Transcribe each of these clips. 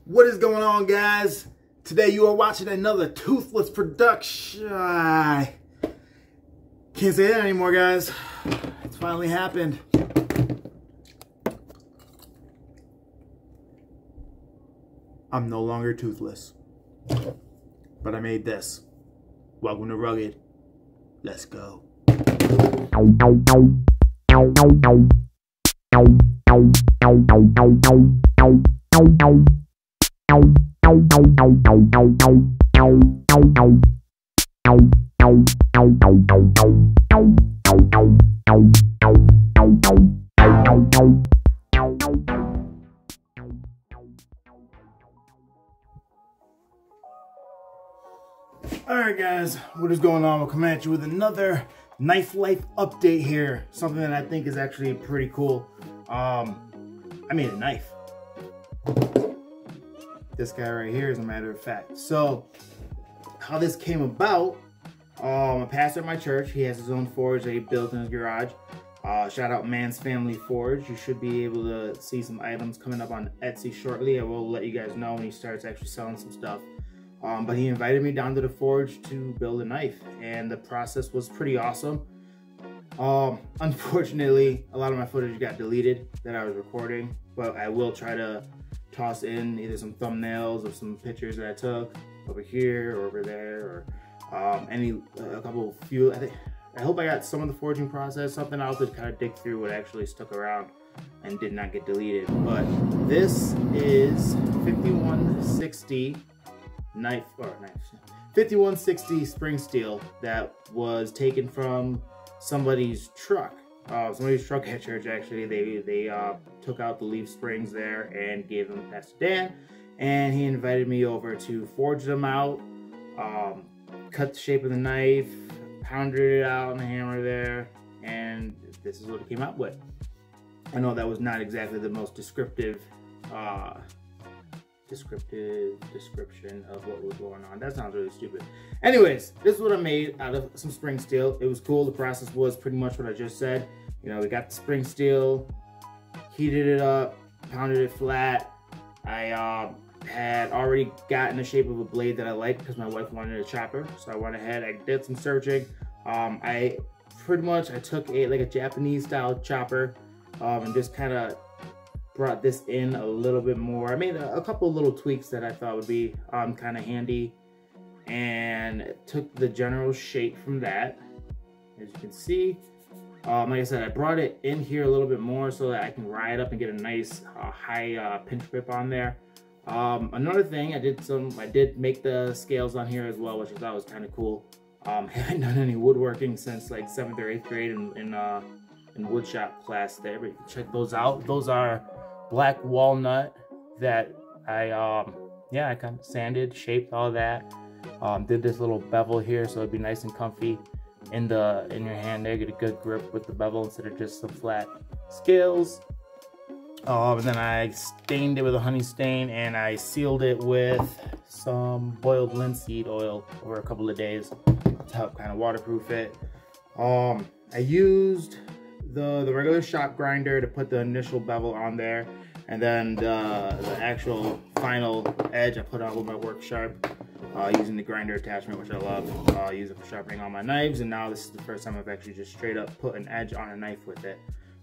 What is going on, guys? Today you are watching another toothless production. Can't say that anymore, guys. It's finally happened. I'm no longer toothless, but I made this. Welcome to Rugged. Let's go. Alright guys, what is going on? We'll come at you with another knife life update here. Something that I think is actually pretty cool. I made a knife. This guy right here, as a matter of fact. So, how this came about, a pastor at my church, he has his own forge that he built in his garage. Shout out Man's Family Forge. You should be able to see some items coming up on Etsy shortly. I will let you guys know when he starts actually selling some stuff. But he invited me down to the forge to build a knife, and the process was pretty awesome. Unfortunately, a lot of my footage got deleted that I was recording, but I will try to toss in either some thumbnails or some pictures that I took over here or over there, or I hope I got some of the forging process, something else to kind of dig through what actually stuck around and did not get deleted. But this is 5160 5160 spring steel that was taken from somebody's truck. Somebody's truck at church, actually. They took out the leaf springs there and gave them to Pastor Dan, and he invited me over to forge them out, cut the shape of the knife, pounded it out on the hammer there, and this is what it came out with. I know that was not exactly the most description of what was going on. That sounds really stupid. Anyways, this is what I made out of some spring steel. It was cool. The process was pretty much what I just said. You know, we got the spring steel, heated it up, pounded it flat. I had already gotten the shape of a blade that I liked because my wife wanted a chopper. So I went ahead, I did some searching. I took a Japanese style chopper and just kind of brought this in a little bit more. I made a couple little tweaks that I thought would be kind of handy, and took the general shape from that. As you can see, like I said, I brought it in here a little bit more so that I can ride up and get a nice high pinch grip on there. Another thing, I did make the scales on here as well, which I thought was kind of cool. Haven't done any woodworking since like 7th or 8th grade in woodshop class there, but you can check those out. Those are black walnut that I kind of sanded, shaped, all that. Did this little bevel here so it'd be nice and comfy in your hand there. Get a good grip with the bevel instead of just some flat scales. And then I stained it with a honey stain, and I sealed it with some boiled linseed oil over a couple of days to help kind of waterproof it. I used the regular shop grinder to put the initial bevel on there, and then the actual final edge I put on with my work sharp, using the grinder attachment, which I love. Use it for sharpening all my knives, and now this is the first time I've actually just straight up put an edge on a knife with it,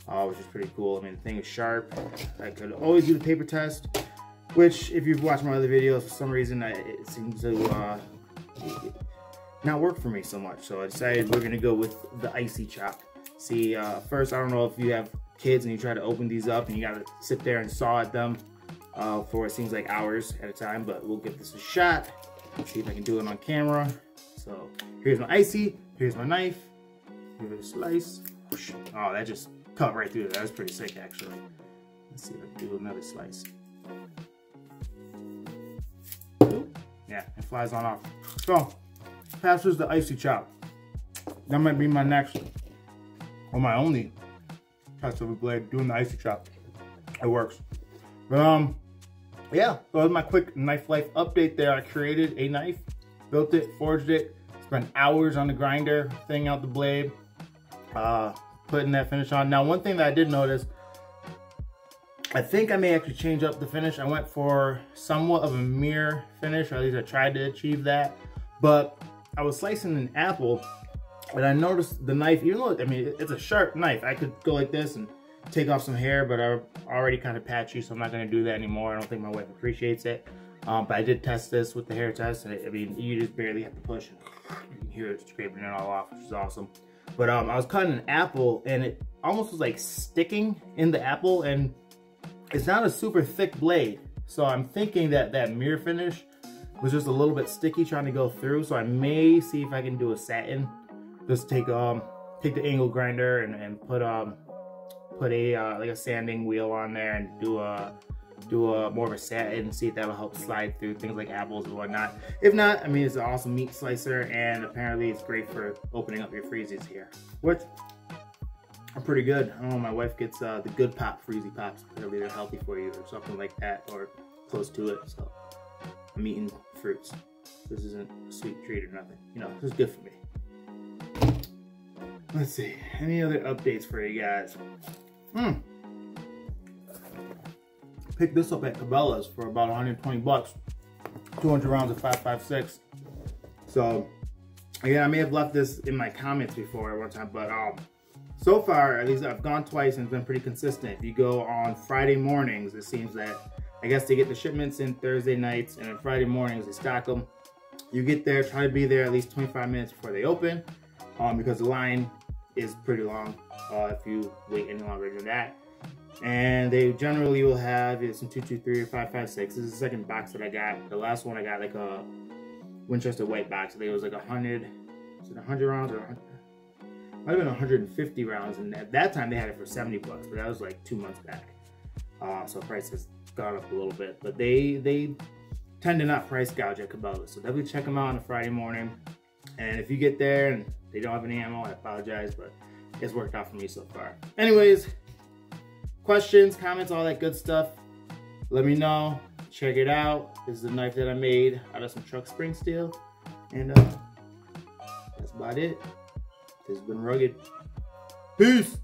which is pretty cool. I mean, the thing is sharp. I could always do the paper test, which if you've watched my other videos, for some reason it seems to not work for me so much. So I decided we're gonna go with the icy chop. See, first, I don't know if you have kids and you try to open these up and you gotta sit there and saw at them for it seems like hours at a time, but we'll give this a shot. Let's see if I can do it on camera. So here's my icy, here's my knife, give it a slice. Oh, that just cut right through. That was pretty sick, actually. Let's see if I can do another slice. Yeah, it flies on off. So, passes the icy chop. That might be my next, or my only test of a blade, doing the icy chop. It works. But yeah, so that was my quick knife life update there. I created a knife, built it, forged it, spent hours on the grinder, thing out the blade, putting that finish on. Now, one thing that I did notice, I think I may actually change up the finish. I went for somewhat of a mirror finish, or at least I tried to achieve that. But I was slicing an apple, and I noticed the knife, even though, I mean, it's a sharp knife. I could go like this and take off some hair, but I'm already kind of patchy, so I'm not gonna do that anymore. I don't think my wife appreciates it. But I did test this with the hair test, and I mean, you just barely have to push. You can hear it scraping it all off, which is awesome. But I was cutting an apple, and it almost was like sticking in the apple, and it's not a super thick blade. So I'm thinking that that mirror finish was just a little bit sticky trying to go through. So I may see if I can do a satin. Just take the angle grinder and put a like a sanding wheel on there and do a more of a satin and see if that'll help slide through things like apples and whatnot. If not, I mean, it's an awesome meat slicer, and apparently it's great for opening up your freezies here, which are pretty good. I don't know, my wife gets the Good Pop Freezy Pops. Apparently they're healthy for you or something like that, or close to it. So I'm eating fruits. This isn't a sweet treat or nothing. You know, this is good for me. Let's see, any other updates for you guys? Picked this up at Cabela's for about 120 bucks. 200 rounds of 5.56. So, again, I may have left this in my comments before at one time, but so far, at least I've gone twice and it's been pretty consistent. If you go on Friday mornings, it seems that, I guess they get the shipments in Thursday nights, and on Friday mornings they stock them. You get there, try to be there at least 25 minutes before they open, because the line is pretty long if you wait any longer than that. And they generally will have some 223 or 556. This is the second box that I got. The last one I got like a Winchester white box. I think it was like 100. Is it 100 rounds or 100? Might have been 150 rounds, and at that time they had it for 70 bucks, but that was like 2 months back. So price has gone up a little bit, but they tend to not price gouge at Cabela's. So definitely check them out on a Friday morning. And if you get there and they don't have any ammo, I apologize, but it's worked out for me so far. Anyways, questions, comments, all that good stuff, let me know. Check it out. This is a knife that I made out of some truck spring steel, and that's about it. This has been Rugged. Peace.